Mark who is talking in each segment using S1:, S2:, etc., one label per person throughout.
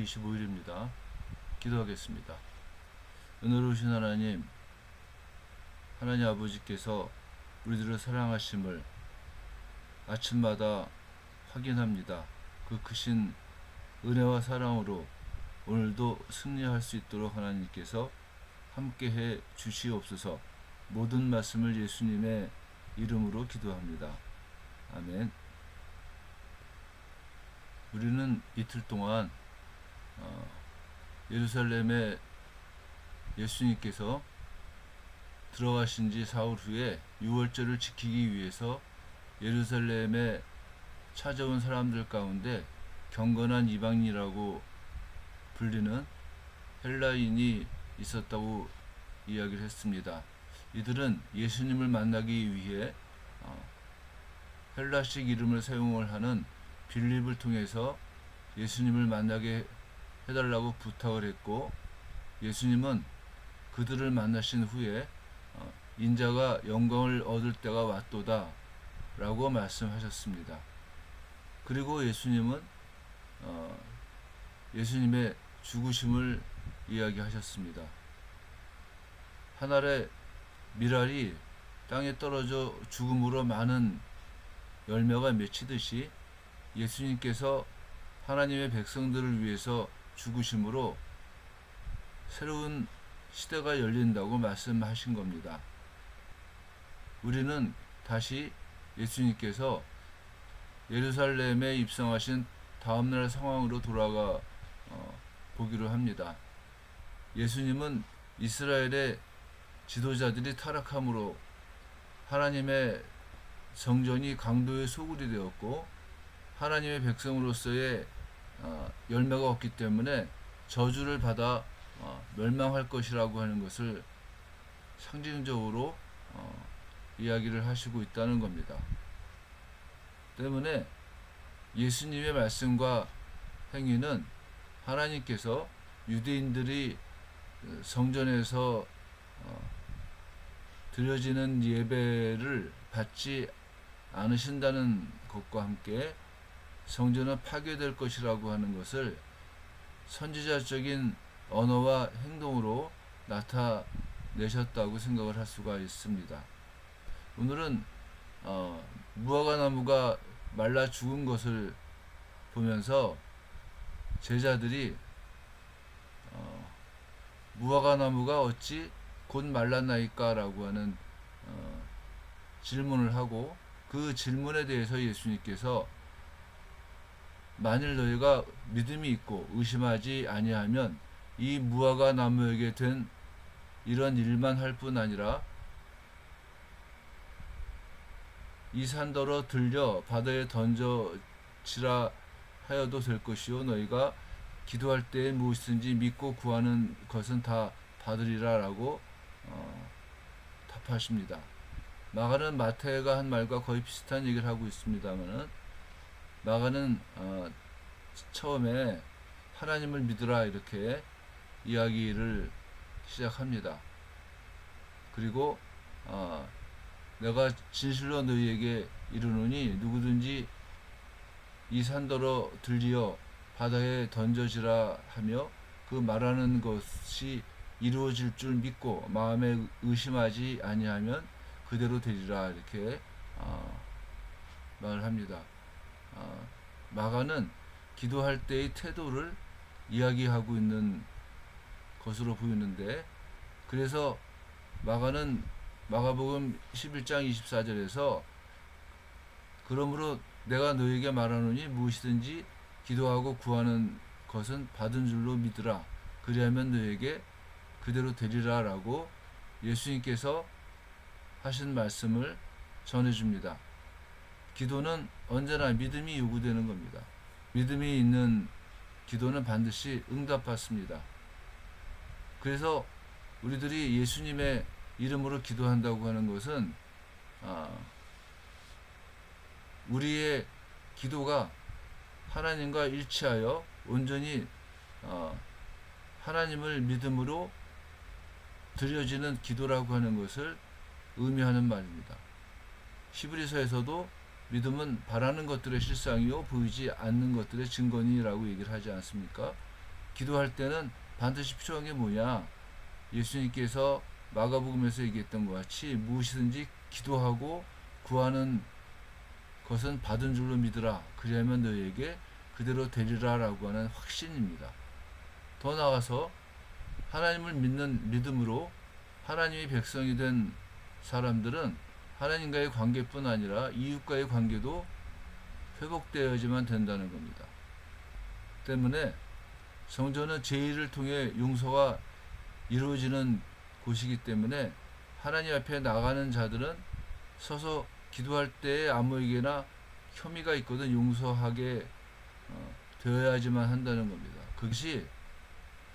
S1: 25일입니다. 기도하겠습니다. 은혜로우신 하나님, 하나님 아버지께서 우리들을 사랑하심을 아침마다 확인합니다. 그 크신 은혜와 사랑으로 오늘도 승리할 수 있도록 하나님께서 함께해 주시옵소서. 모든 말씀을 예수님의 이름으로 기도합니다. 아멘. 우리는 이틀 동안 예루살렘에 예수님께서 들어가신 지 사흘 후에 유월절을 지키기 위해서 예루살렘에 찾아온 사람들 가운데 경건한 이방인이라고 불리는 헬라인이 있었다고 이야기를 했습니다. 이들은 예수님을 만나기 위해 헬라식 이름을 사용을 하는 빌립을 통해서 예수님을 만나게 해달라고 부탁을 했고, 예수님은 그들을 만나신 후에 인자가 영광을 얻을 때가 왔도다 라고 말씀하셨습니다. 그리고 예수님은 예수님의 죽으심을 이야기하셨습니다. 한 알의 밀알이 땅에 떨어져 죽음으로 많은 열매가 맺히듯이 예수님께서 하나님의 백성들을 위해서 죽으심으로 새로운 시대가 열린다고 말씀하신 겁니다. 우리는 다시 예수님께서 예루살렘에 입성하신 다음날 상황으로 돌아가 보기로 합니다. 예수님은 이스라엘의 지도자들이 타락함으로 하나님의 성전이 강도의 소굴이 되었고, 하나님의 백성으로서의 열매가 없기 때문에 저주를 받아 멸망할 것이라고 하는 것을 상징적으로 이야기를 하시고 있다는 겁니다. 때문에 예수님의 말씀과 행위는 하나님께서 유대인들이 성전에서 드려지는 예배를 받지 않으신다는 것과 함께 성전은 파괴될 것이라고 하는 것을 선지자적인 언어와 행동으로 나타내셨다고 생각을 할 수가 있습니다. 오늘은 무화과 나무가 말라 죽은 것을 보면서 제자들이 무화과 나무가 어찌 곧 말랐나이까 라고 하는 질문을 하고, 그 질문에 대해서 예수님께서 만일 너희가 믿음이 있고 의심하지 아니하면 이 무화과 나무에게 된 이런 일만 할 뿐 아니라 이 산더러 들려 바다에 던져지라 하여도 될 것이요, 너희가 기도할 때에 무엇이든지 믿고 구하는 것은 다 받으리라 라고 답하십니다. 마가는 마태가 한 말과 거의 비슷한 얘기를 하고 있습니다만은, 마가는 처음에 하나님을 믿으라 이렇게 이야기를 시작합니다. 그리고 내가 진실로 너희에게 이르노니 누구든지 이 산더러 들리어 바다에 던져지라 하며 그 말하는 것이 이루어질 줄 믿고 마음에 의심하지 아니하면 그대로 되리라 이렇게 말을 합니다. 마가는 기도할 때의 태도를 이야기하고 있는 것으로 보이는데, 그래서 마가는 마가복음 11장 24절에서 그러므로 내가 너에게 말하노니 무엇이든지 기도하고 구하는 것은 받은 줄로 믿으라. 그리하면 너에게 그대로 되리라 라고 예수님께서 하신 말씀을 전해줍니다. 기도는 언제나 믿음이 요구되는 겁니다. 믿음이 있는 기도는 반드시 응답받습니다. 그래서 우리들이 예수님의 이름으로 기도한다고 하는 것은 우리의 기도가 하나님과 일치하여 온전히 하나님을 믿음으로 드려지는 기도라고 하는 것을 의미하는 말입니다. 히브리서에서도 믿음은 바라는 것들의 실상이요 보이지 않는 것들의 증거니라고 얘기를 하지 않습니까? 기도할 때는 반드시 필요한 게 뭐냐? 예수님께서 마가복음에서 얘기했던 것 같이 무엇이든지 기도하고 구하는 것은 받은 줄로 믿으라. 그리하면 너희에게 그대로 되리라 라고 하는 확신입니다. 더 나아가서 하나님을 믿는 믿음으로 하나님의 백성이 된 사람들은 하나님과의 관계뿐 아니라 이웃과의 관계도 회복되어야지만 된다는 겁니다. 때문에 성전은 제의를 통해 용서가 이루어지는 곳이기 때문에 하나님 앞에 나가는 자들은 서서 기도할 때에 아무에게나 혐의가 있거든 용서하게 되어야지만 한다는 겁니다. 그것이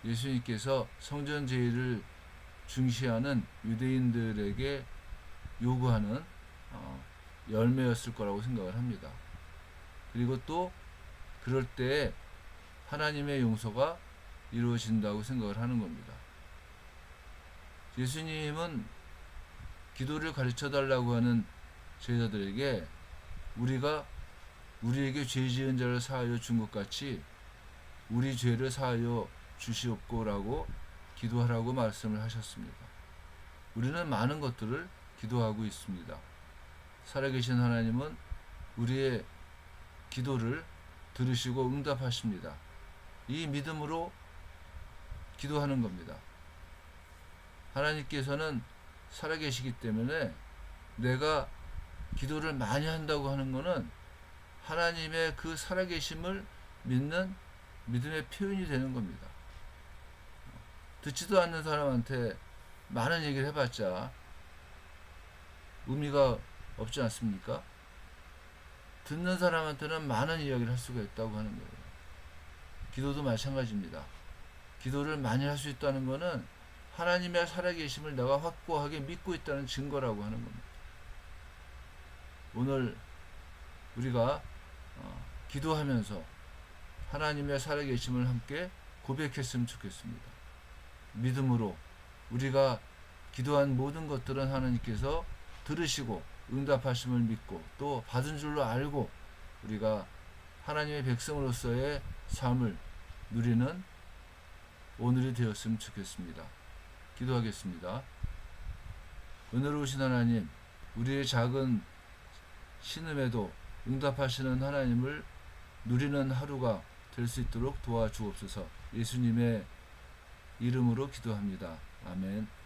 S1: 예수님께서 성전 제의를 중시하는 유대인들에게 요구하는 열매였을 거라고 생각을 합니다. 그리고 또 그럴 때 하나님의 용서가 이루어진다고 생각을 하는 겁니다. 예수님은 기도를 가르쳐 달라고 하는 제자들에게 우리가 우리에게 죄 지은 자를 사하여 준 것 같이 우리 죄를 사하여 주시옵고라고 기도하라고 말씀을 하셨습니다. 우리는 많은 것들을 기도하고 있습니다. 살아계신 하나님은 우리의 기도를 들으시고 응답하십니다. 이 믿음으로 기도하는 겁니다. 하나님께서는 살아계시기 때문에 내가 기도를 많이 한다고 하는 것은 하나님의 그 살아계심을 믿는 믿음의 표현이 되는 겁니다. 듣지도 않는 사람한테 많은 얘기를 해봤자 의미가 없지 않습니까? 듣는 사람한테는 많은 이야기를 할 수가 있다고 하는 거예요. 기도도 마찬가지입니다. 기도를 많이 할 수 있다는 것은 하나님의 살아계심을 내가 확고하게 믿고 있다는 증거라고 하는 겁니다. 오늘 우리가 기도하면서 하나님의 살아계심을 함께 고백했으면 좋겠습니다. 믿음으로 우리가 기도한 모든 것들은 하나님께서 들으시고 응답하심을 믿고 또 받은 줄로 알고 우리가 하나님의 백성으로서의 삶을 누리는 오늘이 되었으면 좋겠습니다. 기도하겠습니다. 은혜로우신 하나님, 우리의 작은 신음에도 응답하시는 하나님을 누리는 하루가 될 수 있도록 도와주옵소서. 예수님의 이름으로 기도합니다. 아멘.